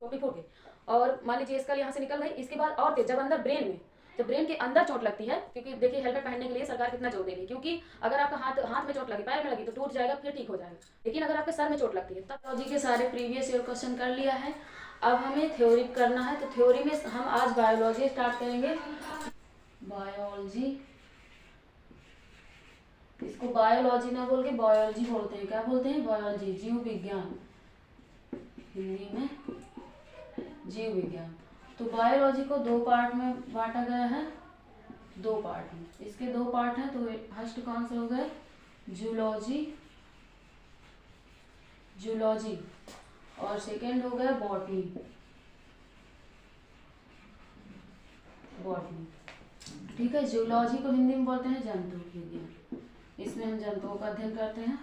टोपी फोड़ के, और मान लीजिए इसका यहाँ से निकल गई, इसके बाद और तेज जब अंदर ब्रेन में, जब ब्रेन के अंदर चोट लगती है, क्योंकि देखिए हेलमेट पहनने के लिए सरकार कितना जोर दे रही है, क्योंकि अगर आपका हाथ में चोट लगी, पैर में लगी तो टूट जाएगा, फिर ठीक हो जाएगा, लेकिन अगर आपके सर में चोट लगती है तब। बायोलॉजी के सारे प्रीवियस ईयर क्वेश्चन कर लिया है, अब हमें थ्योरी करना है। तो थ्योरी में हम आज बायोलॉजी स्टार्ट करेंगे। बायोलॉजी, इसको बायोलॉजी ना बोल के बायोलॉजी बोलते हैं। क्या बोलते हैं? बायोलॉजी, जीव विज्ञान, हिंदी में जीव विज्ञान। तो बायोलॉजी को दो पार्ट में बांटा गया है, दो पार्ट में, इसके दो पार्ट हैं। तो फर्स्ट कौन से हो गए? जूलॉजी, जूलॉजी, और सेकेंड हो गया बॉटनी, बॉटनी। ठीक है, जूलॉजी को हिंदी में बोलते हैं जंतु विज्ञान, इसमें हम जंतुओं का अध्ययन करते हैं।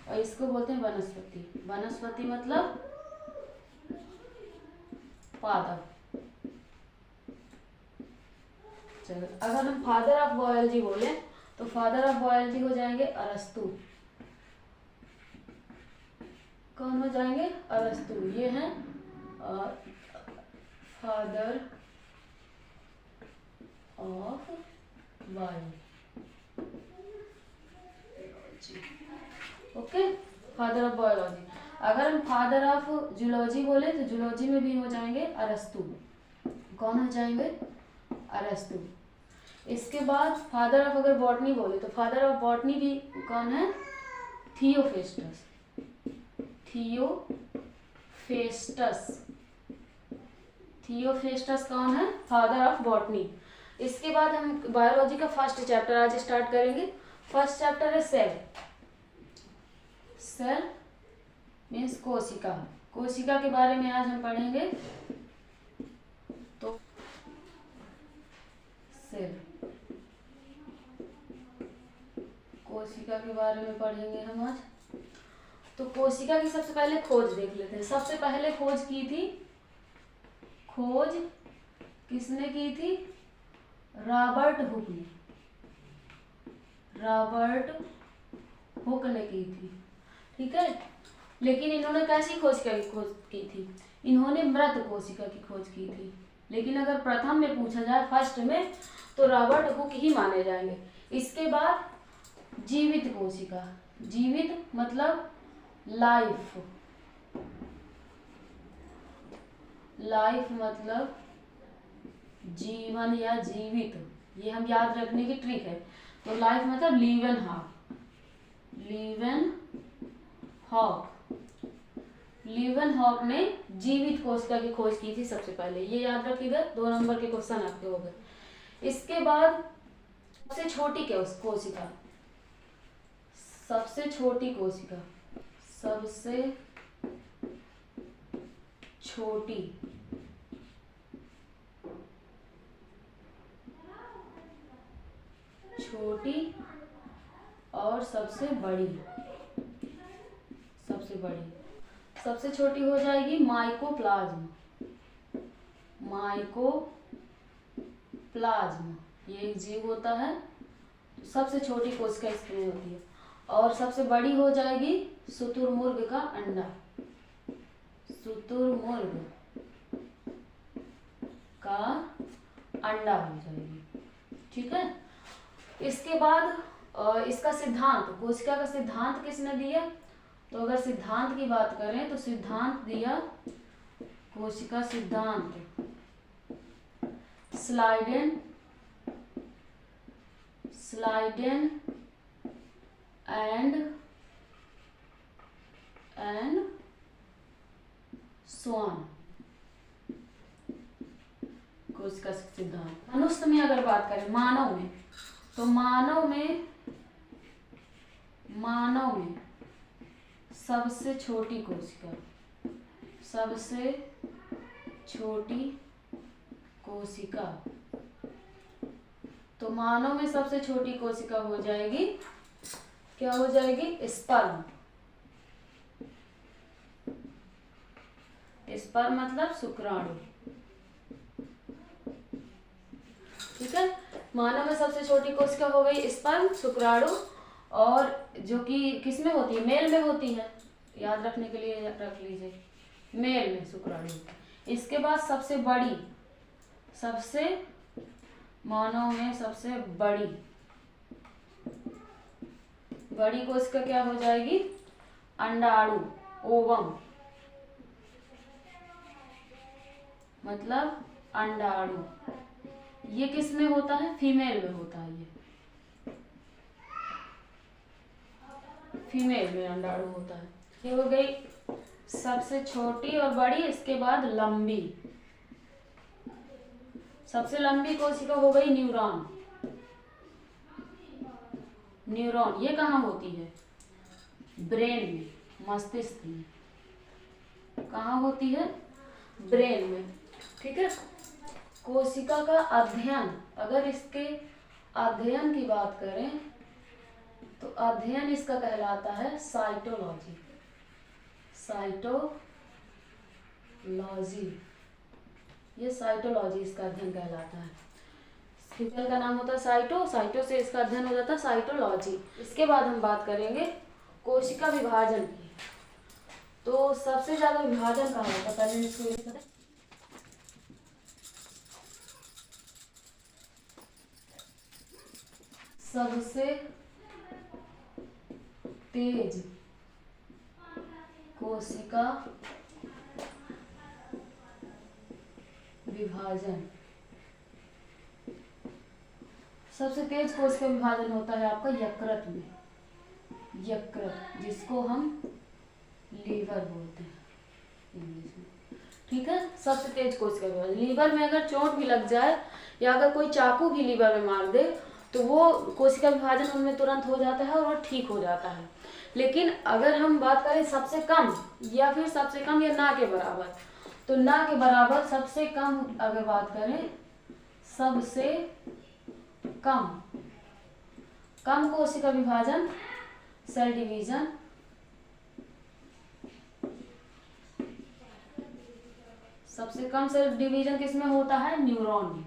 और इसको बोलते हैं वनस्पति, वनस्पति मतलब पादप। चलो, अगर हम फादर ऑफ बायोलॉजी बोले तो फादर ऑफ बायोलॉजी हो जाएंगे अरस्तु। कौन हो जाएंगे? अरस्तु। ये हैं father of biology. Okay, father of biology. अगर हम फादर ऑफ जूलॉजी बोले तो जूलॉजी में भी हो जाएंगे अरस्तु। कौन हो जाएंगे? अरस्तु। इसके बाद फादर ऑफ अगर बॉटनी बोले तो फादर ऑफ बॉटनी भी कौन है? थियोफेस्टस, थियोफेस्टस, थियोफेस्टस कौन है? Father of botany. इसके बाद हम बायोलॉजी का फर्स्ट चैप्टर आज स्टार्ट करेंगे। फर्स्ट चैप्टर है सेल। सेल मीन्स कोशिका, कोशिका के बारे में आज हम पढ़ेंगे। तो सेल, कोशिका के बारे में पढ़ेंगे हम आज। तो कोशिका की सबसे पहले खोज देख लेते हैं। सबसे पहले खोज की थी, खोज किसने की थी? रॉबर्ट हुक ने, रॉबर्ट हुक ने की थी। ठीक है, लेकिन इन्होंने कैसी कोशिका की खोज की थी? इन्होंने मृत कोशिका की खोज की थी। लेकिन अगर प्रथम में पूछा जाए, फर्स्ट में, तो रॉबर्ट हुक ही माने जाएंगे। इसके बाद जीवित कोशिका, जीवित मतलब लाइफ, लाइफ मतलब जीवन या जीवित, ये हम याद रखने की ट्रिक है। तो लाइफ मतलब लीवन हॉक, लीवन हॉक, लीवन हॉक ने जीवित कोशिका की खोज की थी सबसे पहले, ये याद रखिएगा। 2 नंबर के क्वेश्चन आपके हो गए। इसके बाद सबसे छोटी कोशिका, सबसे छोटी कोशिका, सबसे छोटी, छोटी और सबसे बड़ी, सबसे बड़ी, सबसे छोटी हो जाएगी माइकोप्लाज्म, माइकोप्लाज्म। ये एक जीव होता है, सबसे छोटी कोशिका इसमें होती है। और सबसे बड़ी हो जाएगी शुतुरमुर्ग का अंडा, शुतुरमुर्ग का अंडा हो जाएगी। ठीक है, इसके बाद इसका सिद्धांत, कोशिका का सिद्धांत किसने दिया? तो अगर सिद्धांत की बात करें तो सिद्धांत दिया, कोशिका सिद्धांत, स्लाइडेन, स्लाइडेन एंड स्वान, कोशिका सिद्धांत। मनुष्य में अगर बात करें, मानव में, तो मानव में सबसे छोटी कोशिका, सबसे छोटी कोशिका, तो मानव में सबसे छोटी कोशिका हो जाएगी, क्या हो जाएगी? स्पर्म। स्पर्म मतलब शुक्राणु। ठीक है, मानव में सबसे छोटी कोशिका हो गई स्पर्म, शुक्राणु, और जो कि किस में होती है? मेल में होती है, याद रखने के लिए रख लीजिए, मेल में शुक्राणु। इसके बाद सबसे बड़ी, सबसे मानव में सबसे बड़ी कोशिका क्या हो जाएगी? अंडाणु, ओवम, मतलब अंडाणु। ये किस में होता है? फीमेल में होता है। ये फीमेल में अंडाणु होता है। ये हो गई सबसे छोटी और बड़ी। इसके बाद लंबी, सबसे लंबी कोशिका हो गई न्यूरॉन। न्यूरॉन ये कहाँ होती है? ब्रेन में, मस्तिष्क में। कहाँ होती है? ब्रेन में। ठीक है। कोशिका का अध्ययन, अगर इसके अध्ययन की बात करें तो अध्ययन इसका कहलाता है साइटोलॉजी। साइटोलॉजी, ये साइटोलॉजी इसका अध्ययन कहलाता है। फीमेल का नाम होता है साइटो, साइटो से इसका अध्ययन हो जाता है साइटोलॉजी। इसके बाद हम बात करेंगे कोशिका विभाजन की। तो सबसे ज्यादा विभाजन कहाँ होता है? पहले इसको लिखते हैं। सबसे तेज कोशिका विभाजन, सबसे तेज कोशिका विभाजन होता है आपका यकृत में। यकृत, जिसको हम लीवर बोलते हैं इंग्लिश में। ठीक है। सबसे तेज कोशिका विभाजन। लीवर में अगर चोट भी लग जाए या अगर कोई चाकू भी लीवर में मार दे तो वो कोशिका विभाजन उनमें तुरंत हो जाता है और ठीक हो जाता है। लेकिन अगर हम बात करें सबसे कम या फिर सबसे कम या ना के बराबर, तो ना के बराबर सबसे कम अगर बात करें, सबसे कम कोशिका विभाजन, सेल डिवीजन, सबसे कम सेल डिवीजन किसमें होता है? न्यूरॉन में।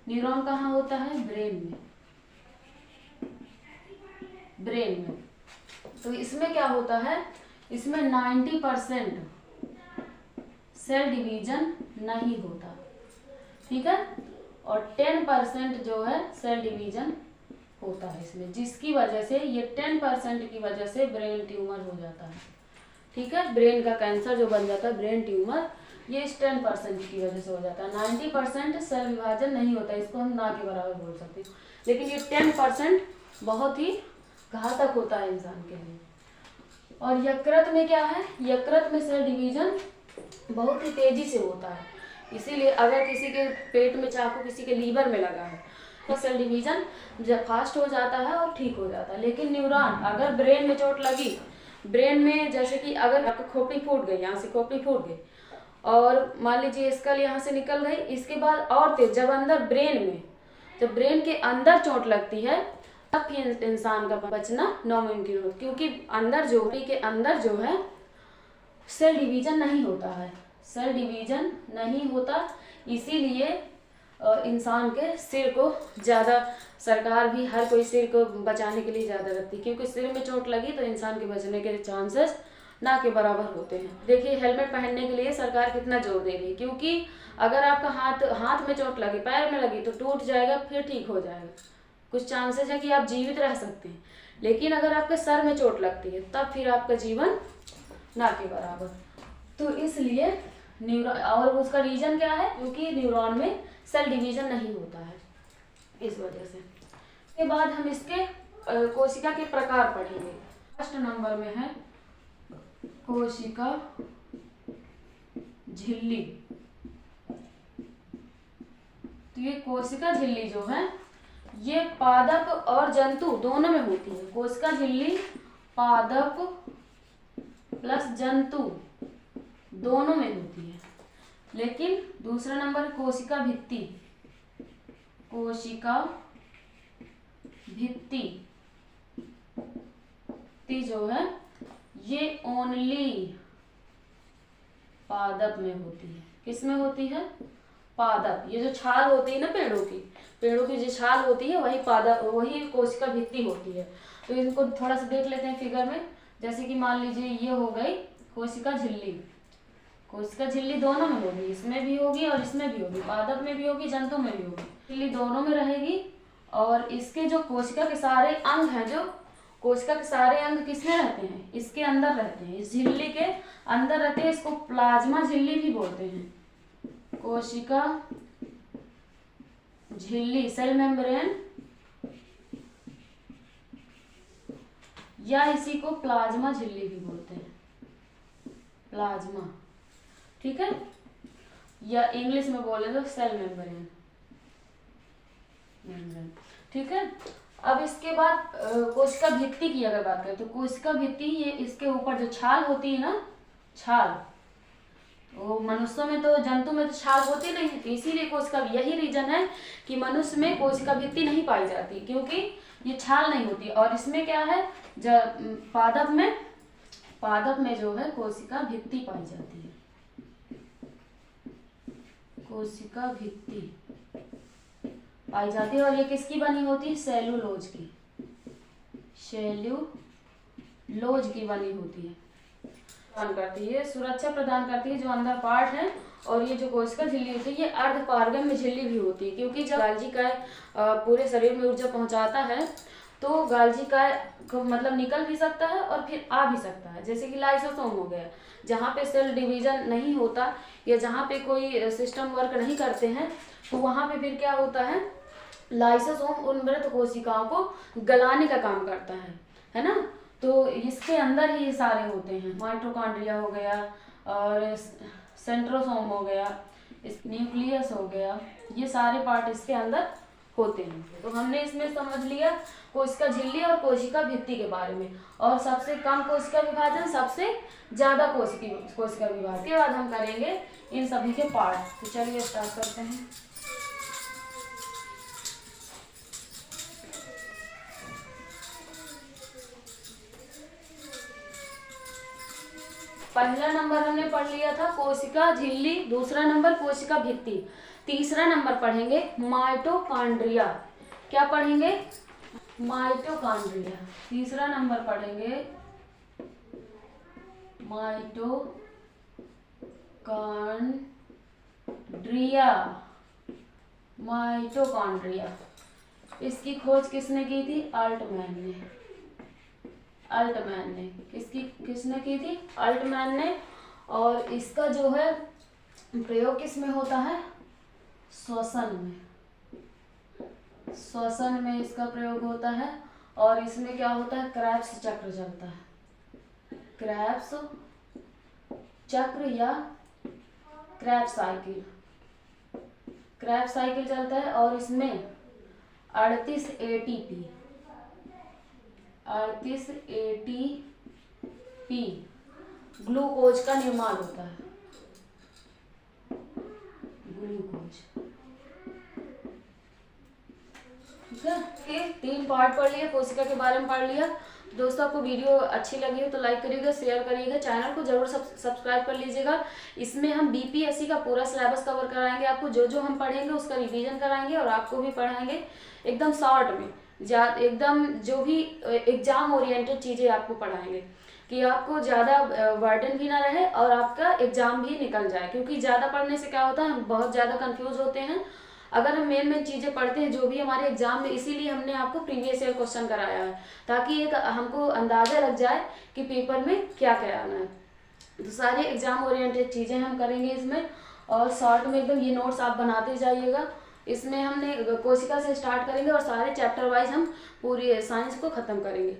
न्यूरॉन कहाँ होता है? ब्रेन में। तो इसमें क्या होता है? इसमें 90% सेल डिवीजन नहीं होता। ठीक है। और 10% जो है सेल डिवीजन होता है इसमें, जिसकी वजह से ये 10% की वजह से ब्रेन ट्यूमर हो जाता है। ठीक है। ब्रेन का कैंसर जो बन जाता है, ब्रेन ट्यूमर, ये इस 10% की वजह से हो जाता है। 90% सेल विभाजन नहीं होता, इसको हम ना के बराबर बोल सकते हैं। लेकिन ये 10% बहुत ही घातक होता है इंसान के लिए। और यकृत में क्या है? यकृत में सेल डिवीजन बहुत ही तेजी से होता है। इसीलिए अगर किसी के पेट में चाकू किसी के लीवर में लगा है तो सेल डिवीजन फास्ट हो जाता है और ठीक हो जाता है। लेकिन न्यूरॉन, अगर ब्रेन में चोट लगी, ब्रेन में जैसे कि अगर आपकी खोपड़ी फूट गई, यहाँ से खोपड़ी फूट गई और मान लीजिए स्कल यहाँ से निकल गई, इसके बाद और तेज जब अंदर ब्रेन में, जब ब्रेन के अंदर चोट लगती है तब फिर इंसान का बचना नामुमकिन होता है, क्योंकि अंदर जोड़ी के अंदर जो है सेल डिवीजन नहीं होता है। सेल डिवीजन नहीं होता, इसीलिए इंसान के सिर को ज़्यादा, सरकार भी हर कोई सिर को बचाने के लिए ज़्यादा रखती है, क्योंकि सिर में चोट लगी तो इंसान के बचने के चांसेस ना के बराबर होते हैं। देखिए हेलमेट पहनने के लिए सरकार कितना जोर दे रही है, क्योंकि अगर आपका हाथ में चोट लगी, पैर में लगी तो टूट जाएगा, फिर ठीक हो जाएगा, कुछ चांसेस है कि आप जीवित रह सकते हैं। लेकिन अगर आपके सर में चोट लगती है तब फिर आपका जीवन ना के बराबर। तो इसलिए न्यूरॉन, और उसका रीजन क्या है? क्योंकि न्यूरॉन में सेल डिवीजन नहीं होता है, इस वजह से। इसके बाद हम इसके कोशिका के प्रकार पढ़ेंगे। फर्स्ट नंबर में है कोशिका झिल्ली। तो ये कोशिका झिल्ली जो है ये पादप और जंतु दोनों में होती है। कोशिका झिल्ली पादप प्लस जंतु दोनों में होती है। लेकिन दूसरा नंबर कोशिका भित्ति। कोशिका भित्ति जो है ये ओनली पादप में होती है। किस में होती है? पादप। ये जो छाल होती है ना पेड़ों की जो छाल होती है वही पादप, वही कोशिका भित्ति होती है। तो इनको थोड़ा सा देख लेते हैं फिगर में। जैसे कि मान लीजिए ये हो गई कोशिका झिल्ली। कोशिका झिल्ली दोनों में होगी, इसमें भी होगी और इसमें भी होगी, पादप में भी होगी, जंतु में भी होगी। झिल्ली दोनों में रहेगी। और इसके जो कोशिका के सारे अंग हैं, जो कोशिका के सारे अंग किसमें रहते हैं? इसके अंदर रहते हैं, इस झिल्ली के अंदर रहते हैं। इसको प्लाज्मा झिल्ली भी बोलते हैं। कोशिका झिल्ली, सेल मेम्ब्रेन, या इसी को प्लाज्मा झिल्ली भी बोलते हैं, प्लाज्मा। ठीक है, या इंग्लिश में बोले तो सेल मेम्ब्रेन। ठीक है। अब इसके बाद कोशिका भित्ति की अगर बात करें तो कोशिका भित्ति, ये इसके ऊपर जो छाल होती है ना, छाल, तो मनुष्यों में तो, जंतु में तो छाल होती नहीं है, तो इसीलिए कोशिका, यही रीजन है कि मनुष्य में कोशिका भित्ति नहीं पाई जाती, क्योंकि ये छाल नहीं होती। और इसमें क्या है, पादप में जो है कोशिका भित्ति पाई जाती है। कोशिका भित्ति पाई जाती है। और ये किसकी बनी होती है? सेलुलोज की, सेल्यूलोज की बनी होती है। प्रदान करती है, सुरक्षा प्रदान करती है जो अंदर पार्ट है। और ये जो कोशिका झिल्ली होती है, ये अर्धपारगम्य झिल्ली भी होती है, क्योंकि जब गाल्जी काय पूरे शरीर में ऊर्जा पहुंचाता है तो गाल्जी काय मतलब निकल भी सकता है और फिर आ भी सकता है। जैसे कि लाइसोसोम हो गया, जहाँ पे सेल डिवीजन नहीं होता या जहाँ पे कोई सिस्टम वर्क नहीं करते हैं, तो वहाँ पे फिर क्या होता है, लाइसोसोम उन मृत कोशिकाओं को गलाने का काम करता है ना। तो इसके अंदर ही ये सारे होते हैं, माइटोकॉन्ड्रिया हो गया और सेंट्रोसोम हो गया, न्यूक्लियस हो गया, ये सारे पार्ट इसके अंदर होते हैं। तो हमने इसमें समझ लिया कोशिका झिल्ली और कोशिका भित्ति के बारे में, और सबसे कम कोशिका विभाजन, सबसे ज्यादा कोशिका विभाजन। इसके बाद हम करेंगे इन सभी के पार्ट। तो चलिए स्टार्ट करते हैं। पहला नंबर हमने पढ़ लिया था कोशिका झिल्ली, दूसरा नंबर कोशिका भित्ति, तीसरा नंबर पढ़ेंगे माइटोकॉन्ड्रिया। क्या पढ़ेंगे? माइटोकॉन्ड्रिया। तीसरा नंबर पढ़ेंगे माइटोकॉन्ड्रिया। माइटोकॉन्ड्रिया, इसकी खोज किसने की थी? अल्टमैन ने। किसने की थी? अल्टमैन ने। और इसका जो है प्रयोग किस में होता है? श्वसन में इसका प्रयोग होता है। और इसमें क्या होता है? क्रेब्स चक्र चलता है, क्रेब्स चक्र या क्रेब्स साइकिल चलता है। और इसमें 38 ATP ग्लूकोज का निर्माण होता है। ग्लूकोज। ठीक है, ये 3 पार्ट पढ़ लिया, कोशिका के बारे में पढ़ लिया। दोस्तों, आपको वीडियो अच्छी लगी हो तो लाइक करिएगा, शेयर करिएगा, चैनल को जरूर सब्सक्राइब कर लीजिएगा। इसमें हम बीपीएससी का पूरा सिलेबस कवर कराएंगे। आपको जो जो हम पढ़ेंगे उसका रिवीजन कराएंगे और आपको भी पढ़ाएंगे एकदम शॉर्ट में, एकदम जो भी एग्जाम ओरिएंटेड चीजें आपको पढ़ाएंगे, कि आपको ज़्यादा बर्डन भी ना रहे और आपका एग्जाम भी निकल जाए। क्योंकि ज़्यादा पढ़ने से क्या होता है, हम बहुत ज़्यादा कंफ्यूज होते हैं अगर हम मेन चीज़ें पढ़ते हैं जो भी हमारे एग्जाम में। इसीलिए हमने आपको प्रीवियस ईयर क्वेश्चन कराया है, ताकि एक हमको अंदाज़ा लग जाए कि पेपर में क्या क्या आना है। तो सारे एग्जाम ओरिएंटेड चीज़ें हम करेंगे इसमें, और शॉर्ट में एकदम ये नोट्स आप बनाते जाइएगा। इसमें हमने कोशिका से स्टार्ट करेंगे और सारे चैप्टर वाइज हम पूरी साइंस को ख़त्म करेंगे।